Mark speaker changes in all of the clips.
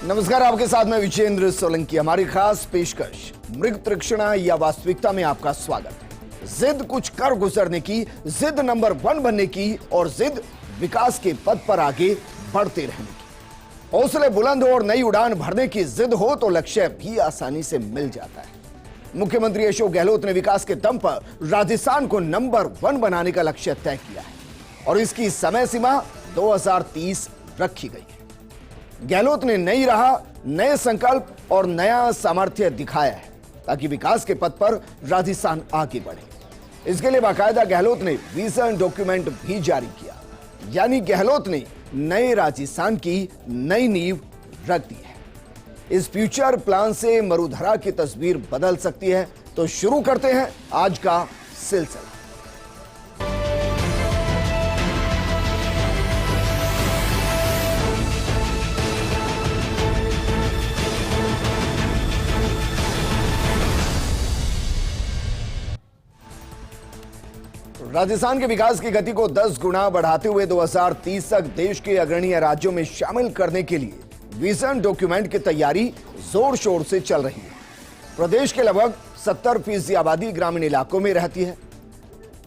Speaker 1: नमस्कार, आपके साथ मैं विजेंद्र सोलंकी। हमारी खास पेशकश मृग तृष्णा या वास्तविकता में आपका स्वागत है। जिद कुछ कर गुजरने की, जिद नंबर 1 बनने की और जिद विकास के पद पर आगे बढ़ते रहने की। हौसले बुलंद हो और नई उड़ान भरने की जिद हो तो लक्ष्य भी आसानी से मिल जाता है। मुख्यमंत्री अशोक गहलोत ने विकास के दम पर राजस्थान को नंबर 1 बनाने का लक्ष्य तय किया है और इसकी समय सीमा 2030 रखी गई है। गहलोत ने नई राह, नए संकल्प और नया सामर्थ्य दिखाया है ताकि विकास के पथ पर राजस्थान आगे बढ़े। इसके लिए बाकायदा गहलोत ने विजन डॉक्यूमेंट भी जारी किया, यानी गहलोत ने नए राजस्थान की नई नींव रख दी है। इस फ्यूचर प्लान से मरुधरा की तस्वीर बदल सकती है। तो शुरू करते हैं आज का सिलसिला। राजस्थान के विकास की गति को 10 गुना बढ़ाते हुए 2030 तक देश के अग्रणी राज्यों में शामिल करने के लिए विजन डॉक्यूमेंट की तैयारी जोर शोर से चल रही है। प्रदेश के लगभग 70% आबादी ग्रामीण इलाकों में रहती है,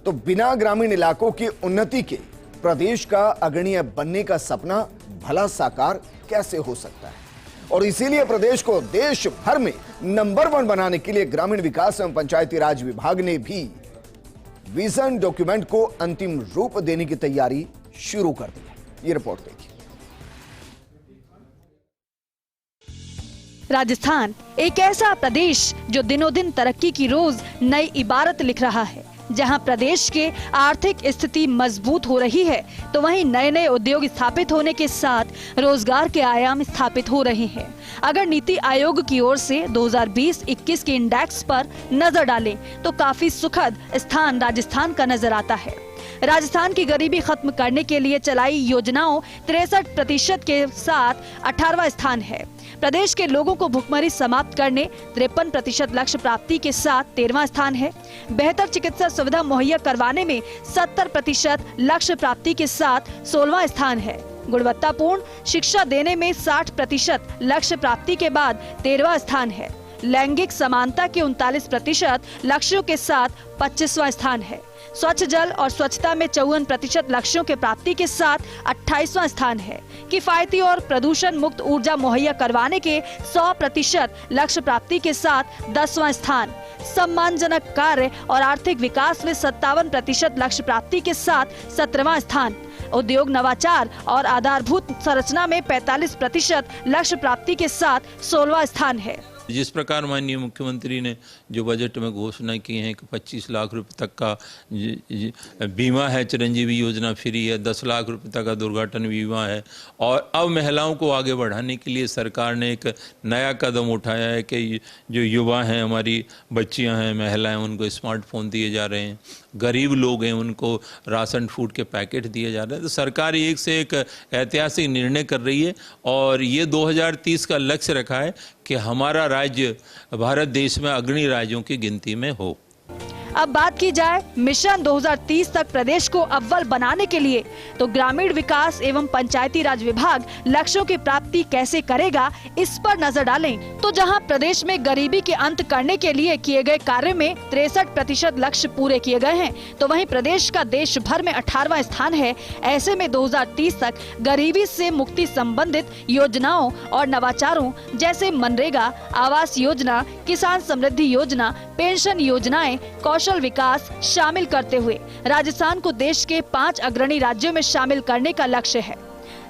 Speaker 1: तो बिना ग्रामीण इलाकों की उन्नति के प्रदेश का अग्रणी बनने का सपना भला साकार कैसे हो सकता है। और इसीलिए प्रदेश को देश भर में नंबर 1 बनाने के लिए ग्रामीण विकास एवं पंचायती राज विभाग ने भी विजन डॉक्यूमेंट को अंतिम रूप देने की तैयारी शुरू कर दी है। ये रिपोर्ट देखिए।
Speaker 2: राजस्थान एक ऐसा प्रदेश जो दिनों दिन तरक्की की रोज नई इबारत लिख रहा है। जहां प्रदेश के आर्थिक स्थिति मजबूत हो रही है, तो वहीं नए नए उद्योग स्थापित होने के साथ रोजगार के आयाम स्थापित हो रहे हैं। अगर नीति आयोग की ओर से 2020-21 के इंडेक्स पर नजर डालें तो काफी सुखद स्थान राजस्थान का नजर आता है। राजस्थान की गरीबी खत्म करने के लिए चलाई योजनाओं 63% के साथ 18वां स्थान है। प्रदेश के लोगों को भुखमरी समाप्त करने 53% लक्ष्य प्राप्ति के साथ 13वां स्थान है। बेहतर चिकित्सा सुविधा मुहैया करवाने में 70% लक्ष्य प्राप्ति के साथ 16वां स्थान है। गुणवत्तापूर्ण शिक्षा देने में 60% लक्ष्य प्राप्ति के बाद 13वां स्थान है। लैंगिक समानता के 39% लक्ष्यों के साथ 25वां स्थान है। स्वच्छ जल और स्वच्छता में 54% लक्ष्यों के प्राप्ति के साथ 28वां स्थान है। किफायती और प्रदूषण मुक्त ऊर्जा मुहैया करवाने के 100% लक्ष्य प्राप्ति के साथ 10वां स्थान। सम्मानजनक कार्य और आर्थिक विकास में 57% लक्ष्य प्राप्ति के साथ 17वां स्थान। उद्योग नवाचार और आधारभूत संरचना में 45% लक्ष्य प्राप्ति के साथ 16वां स्थान है।
Speaker 3: जिस प्रकार माननीय मुख्यमंत्री ने जो बजट में घोषणा की है कि 25 लाख रुपए तक का बीमा है, चिरंजीवी योजना फ्री है, 10 लाख रुपए तक का दुर्घटना बीमा है और अब महिलाओं को आगे बढ़ाने के लिए सरकार ने एक नया कदम उठाया है कि जो युवा हैं, हमारी बच्चियां हैं, महिलाएं, उनको स्मार्टफोन दिए जा रहे हैं। गरीब लोग हैं, उनको राशन फूड के पैकेट दिए जा रहे हैं। तो सरकार एक से एक ऐतिहासिक निर्णय कर रही है और ये 2030 का लक्ष्य रखा है कि हमारा राज्य भारत देश में अग्रणी राज्यों की गिनती में हो।
Speaker 2: अब बात की जाए मिशन 2030 तक प्रदेश को अव्वल बनाने के लिए, तो ग्रामीण विकास एवं पंचायती राज विभाग लक्ष्यों की प्राप्ति कैसे करेगा, इस पर नजर डालें तो जहां प्रदेश में गरीबी के अंत करने के लिए किए गए कार्य में 63% लक्ष्य पूरे किए गए हैं, तो वहीं प्रदेश का देश भर में 18वां स्थान है। ऐसे में 2030 तक गरीबी से मुक्ति संबंधित योजनाओं और नवाचारों जैसे मनरेगा, आवास योजना, किसान समृद्धि योजना, पेंशन योजनाएं, कौशल विकास शामिल करते हुए राजस्थान को देश के 5 अग्रणी राज्यों में शामिल करने का लक्ष्य है।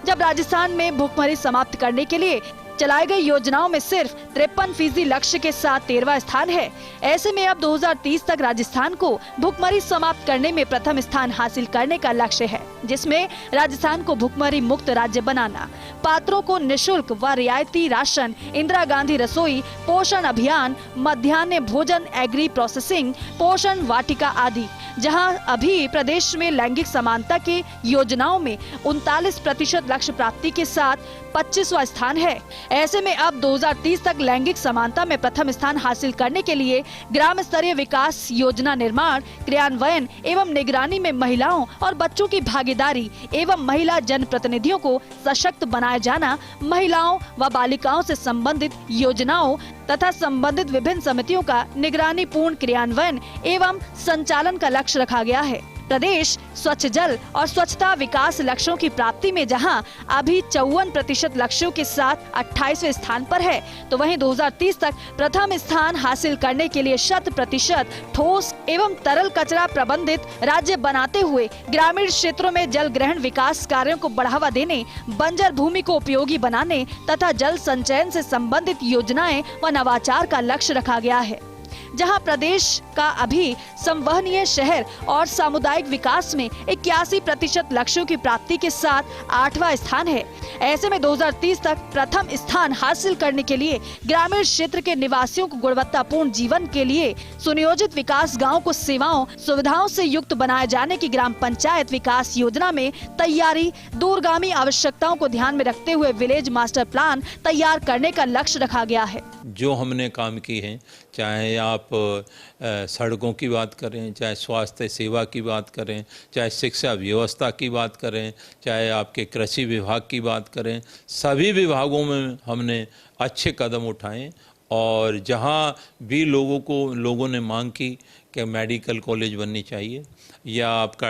Speaker 2: जब राजस्थान में भुखमरी समाप्त करने के लिए चलाई गई योजनाओं में सिर्फ 53% लक्ष्य के साथ 13वां स्थान है। ऐसे में अब 2030 तक राजस्थान को भुखमरी समाप्त करने में प्रथम स्थान हासिल करने का लक्ष्य है, जिसमें राजस्थान को भुखमरी मुक्त राज्य बनाना, पात्रों को निशुल्क व रियायती राशन, इंदिरा गांधी रसोई, पोषण अभियान, मध्याह्न भोजन, एग्री प्रोसेसिंग, पोषण वाटिका आदि। जहां अभी प्रदेश में लैंगिक समानता के योजनाओं में 39% लक्ष्य प्राप्ति के साथ 25वां स्थान है। ऐसे में अब 2030 तक लैंगिक समानता में प्रथम स्थान हासिल करने के लिए ग्राम स्तरीय विकास योजना निर्माण, क्रियान्वयन एवं निगरानी में महिलाओं और बच्चों की भागीदारी एवं महिला जनप्रतिनिधियों को सशक्त बनाए जाना, महिलाओं व बालिकाओं से संबंधित योजनाओं तथा संबंधित विभिन्न समितियों का निगरानी पूर्ण क्रियान्वयन एवं संचालन का लक्ष्य रखा गया है। प्रदेश स्वच्छ जल और स्वच्छता विकास लक्ष्यों की प्राप्ति में जहां अभी 54% लक्ष्यों के साथ 28वें स्थान पर है, तो वहीं 2030 तक प्रथम स्थान हासिल करने के लिए 100% ठोस एवं तरल कचरा प्रबंधित राज्य बनाते हुए ग्रामीण क्षेत्रों में जल ग्रहण विकास कार्यों को बढ़ावा देने, बंजर भूमि को उपयोगी बनाने तथा जल संचयन से संबंधित योजनाएं व नवाचार का लक्ष्य रखा गया है। जहां प्रदेश का अभी संवहनीय शहर और सामुदायिक विकास में 81% लक्ष्यों की प्राप्ति के साथ 8वां स्थान है। ऐसे में 2030 तक प्रथम स्थान हासिल करने के लिए ग्रामीण क्षेत्र के निवासियों को गुणवत्तापूर्ण जीवन के लिए सुनियोजित विकास, गाँव को सेवाओं सुविधाओं से युक्त बनाए जाने की ग्राम पंचायत विकास योजना में तैयारी, दूरगामी आवश्यकताओं को ध्यान में रखते हुए विलेज मास्टर प्लान तैयार करने का लक्ष्य रखा गया है।
Speaker 3: जो हमने काम की है, चाहे आप सड़कों की बात करें, चाहे स्वास्थ्य सेवा की बात करें, चाहे शिक्षा व्यवस्था की बात करें, चाहे आपके कृषि विभाग की बात करें, सभी विभागों में हमने अच्छे कदम उठाए। और जहाँ भी लोगों ने मांग की कि मेडिकल कॉलेज बननी चाहिए या आपका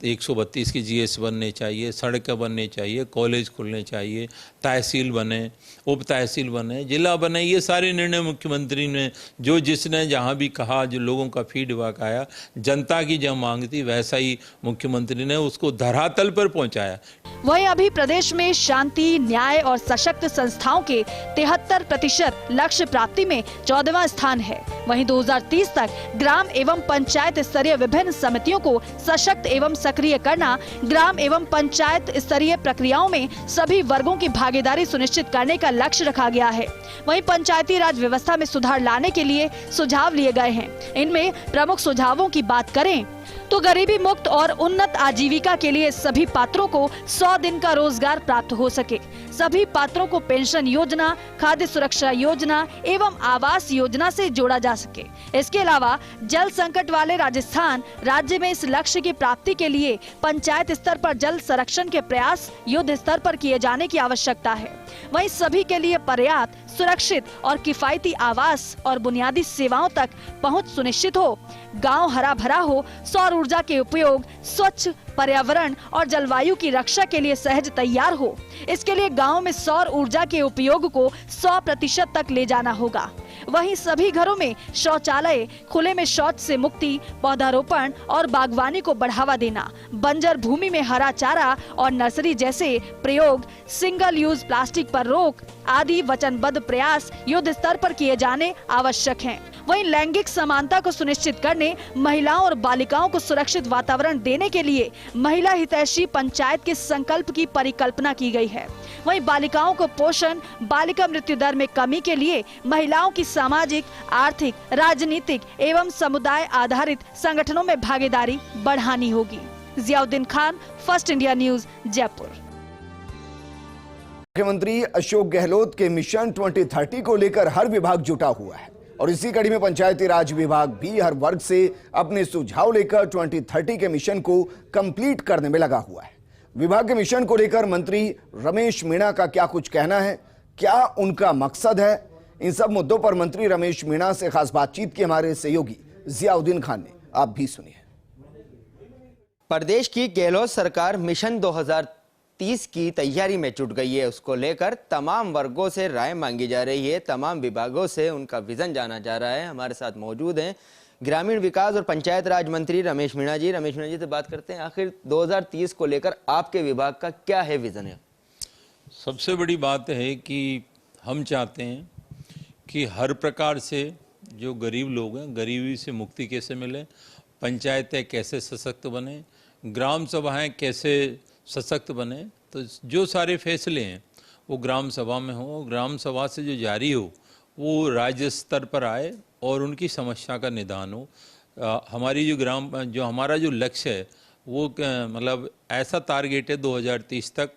Speaker 3: 132 की जीएस बनने चाहिए, सड़कें बननी चाहिए, कॉलेज खुलने चाहिए, तहसील बने, उप तहसील बने, जिला बने, ये सारे निर्णय मुख्यमंत्री ने जिसने जहाँ भी कहा, जो लोगों का फीडबैक आया, जनता की जो मांग थी, वैसा ही मुख्यमंत्री ने उसको धरातल पर पहुँचाया।
Speaker 2: वहीं अभी प्रदेश में शांति, न्याय और सशक्त संस्थाओं के 73% लक्ष्य प्राप्ति में 14वां स्थान है। वहीं 2030 तक ग्राम एवं पंचायत स्तरीय विभिन्न समितियों को सशक्त एवं सक्रिय करना, ग्राम एवं पंचायत स्तरीय प्रक्रियाओं में सभी वर्गों की भागीदारी सुनिश्चित करने का लक्ष्य रखा गया है। वहीं पंचायती राज व्यवस्था में सुधार लाने के लिए सुझाव लिए गए हैं। इनमें प्रमुख सुझावों की बात करें तो गरीबी मुक्त और उन्नत आजीविका के लिए सभी पात्रों को 100 दिन का रोजगार प्राप्त हो सके, सभी पात्रों को पेंशन योजना, खाद्य सुरक्षा योजना एवं आवास योजना से जोड़ा जा सके। इसके अलावा जल संकट वाले राजस्थान राज्य में इस लक्ष्य की प्राप्ति के लिए पंचायत स्तर पर जल संरक्षण के प्रयास युद्ध स्तर पर किए जाने की आवश्यकता है। वहीं सभी के लिए पर्याप्त, सुरक्षित और किफायती आवास और बुनियादी सेवाओं तक पहुंच सुनिश्चित हो, गांव हरा भरा हो, सौर ऊर्जा के उपयोग, स्वच्छ पर्यावरण और जलवायु की रक्षा के लिए सहज तैयार हो। इसके लिए गांव में सौर ऊर्जा के उपयोग को 100% तक ले जाना होगा। वहीं सभी घरों में शौचालय, खुले में शौच से मुक्ति, पौधारोपण और बागवानी को बढ़ावा देना, बंजर भूमि में हरा चारा और नर्सरी जैसे प्रयोग, सिंगल यूज प्लास्टिक पर रोक आदि वचनबद्ध प्रयास युद्ध स्तर पर किए जाने आवश्यक हैं। वहीं लैंगिक समानता को सुनिश्चित करने, महिलाओं और बालिकाओं को सुरक्षित वातावरण देने के लिए महिला हितैषी पंचायत के संकल्प की परिकल्पना की गई है। वहीं बालिकाओं को पोषण, बालिका मृत्यु दर में कमी के लिए महिलाओं की सामाजिक, आर्थिक, राजनीतिक एवं समुदाय आधारित संगठनों में भागीदारी बढ़ानी होगी। Ziauddin Khan, first India news, Jaipur.
Speaker 1: मुख्यमंत्री अशोक गहलोत के मिशन 2030 को लेकर हर विभाग जुटा हुआ है और इसी कड़ी में पंचायती राज विभाग भी हर वर्ग से अपने सुझाव लेकर 2030 के मिशन को कंप्लीट करने में लगा हुआ है। विभाग के मिशन को लेकर मंत्री रमेश मीणा का क्या कुछ कहना है, क्या उनका मकसद है, इन सब मुद्दों पर मंत्री रमेश मीणा से खास बातचीत की हमारे सहयोगी जियाउद्दीन खान ने। आप भी सुनिए।
Speaker 4: प्रदेश की गहलोत सरकार मिशन 2030 की तैयारी में जुट गई है। उसको लेकर तमाम वर्गों से राय मांगी जा रही है, तमाम विभागों से उनका विजन जाना जा रहा है। हमारे साथ मौजूद हैं ग्रामीण विकास और पंचायत राज मंत्री रमेश मीणा जी। रमेश मीणा जी से बात करते हैं, आखिर 2030 को लेकर आपके विभाग का क्या है विजन है?
Speaker 3: सबसे बड़ी बात है कि हम चाहते हैं कि हर प्रकार से जो गरीब लोग हैं, गरीबी से मुक्ति कैसे मिले, पंचायतें कैसे सशक्त बने, ग्राम सभाएं कैसे सशक्त बने। तो जो सारे फैसले हैं वो ग्राम सभा में हो, ग्राम सभा से जो जारी हो वो राज्य स्तर पर आए और उनकी समस्या का निदान हो। हमारी जो हमारा जो लक्ष्य है वो मतलब ऐसा टारगेट है 2030 तक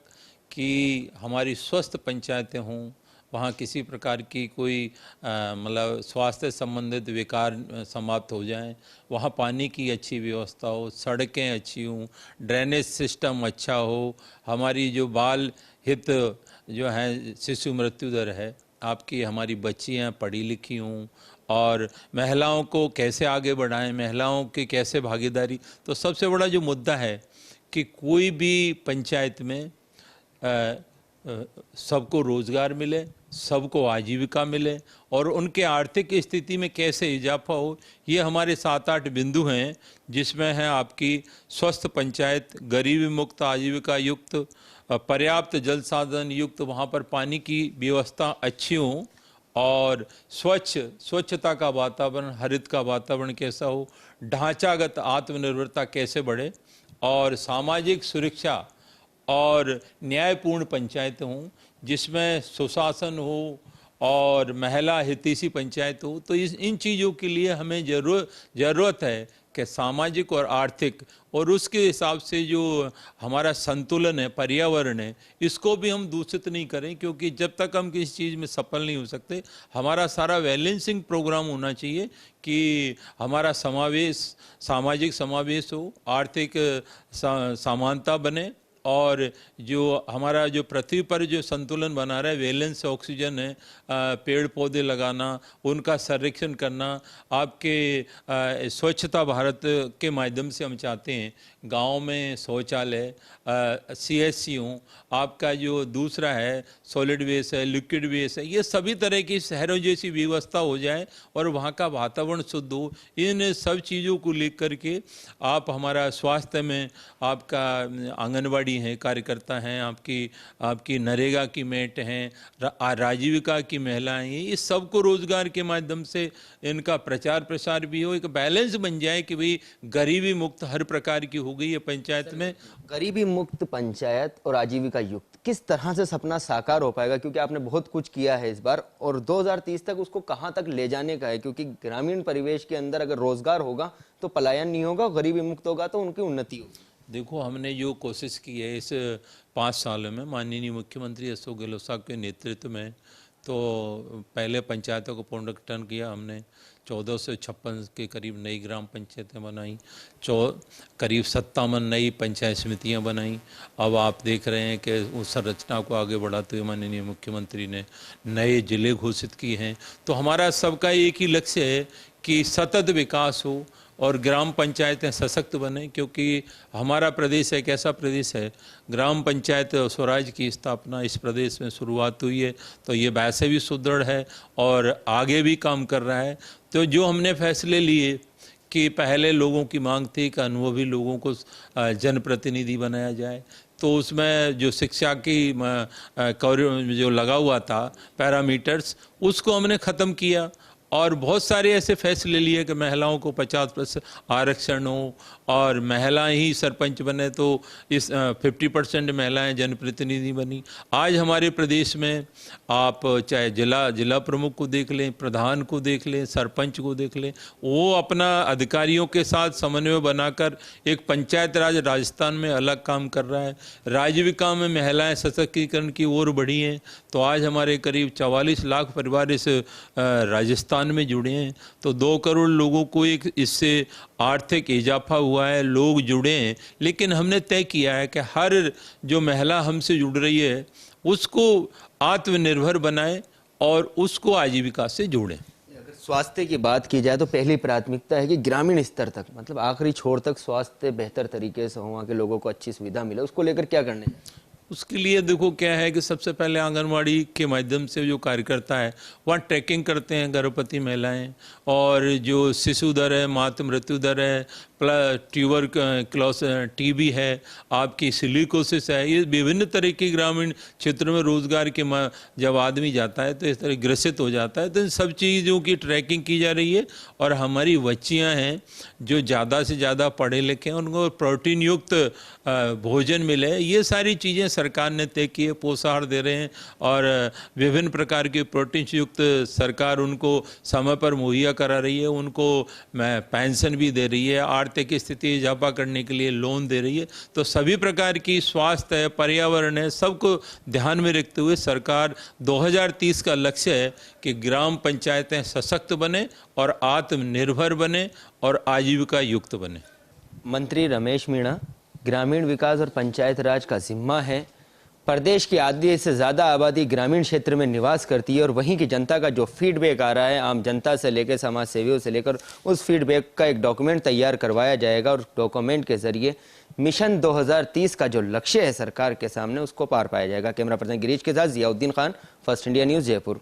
Speaker 3: कि हमारी स्वस्थ पंचायतें हों, वहाँ किसी प्रकार की कोई मतलब स्वास्थ्य संबंधित विकार समाप्त हो जाएं, वहाँ पानी की अच्छी व्यवस्था हो, सड़कें अच्छी हों, ड्रेनेज सिस्टम अच्छा हो, हमारी जो बाल हित जो है शिशु मृत्यु दर है, आपकी हमारी बच्चियाँ पढ़ी लिखी हों, और महिलाओं को कैसे आगे बढ़ाएं, महिलाओं की कैसे भागीदारी। तो सबसे बड़ा जो मुद्दा है कि कोई भी पंचायत में सबको रोजगार मिले, सबको आजीविका मिले और उनके आर्थिक स्थिति में कैसे इजाफा हो। ये हमारे 7-8 बिंदु हैं जिसमें है आपकी स्वस्थ पंचायत, गरीबी मुक्त, आजीविका युक्त, पर्याप्त जल साधन युक्त, वहाँ पर पानी की व्यवस्था अच्छी हो और स्वच्छता का वातावरण, हरित का वातावरण कैसा हो, ढांचागत आत्मनिर्भरता कैसे बढ़े और सामाजिक सुरक्षा और न्यायपूर्ण पंचायत हों जिसमें सुशासन हो और महिला हितैषी पंचायत हो। तो इन चीज़ों के लिए हमें ज़रूरत है कि सामाजिक और आर्थिक और उसके हिसाब से जो हमारा संतुलन है, पर्यावरण है, इसको भी हम दूषित नहीं करें, क्योंकि जब तक हम किसी चीज़ में सफल नहीं हो सकते, हमारा सारा बैलेंसिंग प्रोग्राम होना चाहिए कि हमारा समावेश, सामाजिक समावेश हो, आर्थिक समानता बने और जो हमारा जो पृथ्वी पर जो संतुलन बना रहा है, बैलेंस ऑक्सीजन है, पेड़ पौधे लगाना, उनका संरक्षण करना, आपके स्वच्छता भारत के माध्यम से हम चाहते हैं गांव में शौचालय, CSC हों, आपका जो दूसरा है सॉलिड वेस्ट है, लिक्विड वेस्ट है, ये सभी तरह की शहरों जैसी व्यवस्था हो जाए और वहाँ का वातावरण शुद्ध हो। इन सब चीज़ों को लेकर के आप हमारा स्वास्थ्य में आपका आंगनबाड़ी हैं, कार्यकर्ता हैं, आपकी नरेगा की मेट हैं, राजीविका की महिलाएं हैं, इस सबको रोजगार के माध्यम से इनका प्रचार प्रसार भी हो, एक बैलेंस बन जाए कि भाई गरीबी मुक्त हर प्रकार की हो गई है पंचायत में।
Speaker 4: गरीबी मुक्त पंचायत और आजीविका युक्त किस तरह से सपना साकार हो पाएगा, क्योंकि आपने बहुत कुछ किया है इस बार और 2030 तक उसको कहां तक ले जाने का है, क्योंकि ग्रामीण परिवेश के अंदर अगर रोजगार होगा तो पलायन नहीं होगा, गरीबी मुक्त होगा तो उनकी उन्नति होगी।
Speaker 3: देखो, हमने जो कोशिश की है इस 5 सालों में माननीय मुख्यमंत्री अशोक गहलोत साहब के नेतृत्व में, तो पहले पंचायतों को पुनर्गठन किया हमने, 1456 के करीब नई ग्राम पंचायतें बनाई, करीब 57 नई पंचायत समितियां बनाई। अब आप देख रहे हैं कि उस संरचना को आगे बढ़ाते हुए माननीय मुख्यमंत्री ने नए जिले घोषित किए हैं। तो हमारा सबका एक ही लक्ष्य है कि सतत विकास हो और ग्राम पंचायतें सशक्त बने, क्योंकि हमारा प्रदेश एक ऐसा प्रदेश है, ग्राम पंचायत स्वराज की स्थापना इस प्रदेश में शुरुआत हुई है, तो ये वैसे भी सुदृढ़ है और आगे भी काम कर रहा है। तो जो हमने फैसले लिए कि पहले लोगों की मांग थी कि अनुभवी लोगों को जनप्रतिनिधि बनाया जाए, तो उसमें जो शिक्षा की जो लगा हुआ था पैरामीटर्स, उसको हमने ख़त्म किया और बहुत सारे ऐसे फैसले लिए कि महिलाओं को 50% आरक्षण हो और महिलाएं ही सरपंच बने, तो इस 50% महिलाएं जनप्रतिनिधि बनी। आज हमारे प्रदेश में आप चाहे जिला प्रमुख को देख लें, प्रधान को देख लें, सरपंच को देख लें, वो अपना अधिकारियों के साथ समन्वय बनाकर एक पंचायत राज राजस्थान में अलग काम कर रहा है। राजीविका में महिलाएं सशक्तिकरण की ओर बढ़ी हैं, तो आज हमारे करीब 44 लाख परिवार इस राजस्थान में जुड़े हैं, तो 2 करोड़ लोगों को एक इससे आर्थिक इजाफा हुआ है, लोग जुड़े हैं। लेकिन हमने तय किया है कि हर जो महिला हमसे जुड़ रही है उसको आत्मनिर्भर बनाएं और उसको आजीविका से जोड़ें।
Speaker 4: अगर स्वास्थ्य की बात की जाए तो पहली प्राथमिकता है कि ग्रामीण स्तर तक, मतलब आखिरी छोर तक स्वास्थ्य बेहतर तरीके से हो, वहाँ के लोगों को अच्छी सुविधा मिले, उसको लेकर क्या करने हैं?
Speaker 3: उसके लिए देखो क्या है कि सबसे पहले आंगनवाड़ी के माध्यम से जो कार्यकर्ता है वहाँ ट्रैकिंग करते हैं गर्भवती महिलाएं, और जो शिशु दर है, मातृ मृत्यु दर है, ट्यूबरक्लोस TB है, आपकी सिलिकोसिस है, ये विभिन्न तरह के ग्रामीण क्षेत्रों में रोजगार के जब आदमी जाता है तो इस तरह ग्रसित हो जाता है, तो इन सब चीज़ों की ट्रैकिंग की जा रही है। और हमारी बच्चियाँ हैं जो ज़्यादा से ज़्यादा पढ़े लिखे हैं, उनको प्रोटीन युक्त भोजन मिले, ये सारी चीज़ें सरकार ने तय किए, पोषाहार दे रहे हैं और विभिन्न प्रकार के प्रोटीन युक्त सरकार उनको समय पर मुहैया करा रही है, उनको पेंशन भी दे रही है, आर्थिक स्थिति इजाफा करने के लिए लोन दे रही है। तो सभी प्रकार की स्वास्थ्य है, पर्यावरण है, सबको ध्यान में रखते हुए सरकार 2030 का लक्ष्य है कि ग्राम पंचायतें सशक्त बने और आत्मनिर्भर बने और आजीविका युक्त बने।
Speaker 4: मंत्री रमेश मीणा, ग्रामीण विकास और पंचायत राज का जिम्मा है। प्रदेश की आधी से ज़्यादा आबादी ग्रामीण क्षेत्र में निवास करती है और वहीं की जनता का जो फीडबैक आ रहा है, आम जनता से लेकर समाज सेवियों से लेकर, उस फीडबैक का एक डॉक्यूमेंट तैयार करवाया जाएगा और डॉक्यूमेंट के जरिए मिशन 2030 का जो लक्ष्य है सरकार के सामने, उसको पार पाया जाएगा। कैमरा पर्सन गिरीश के साथ Ziauddin Khan, first India news, Jaipur.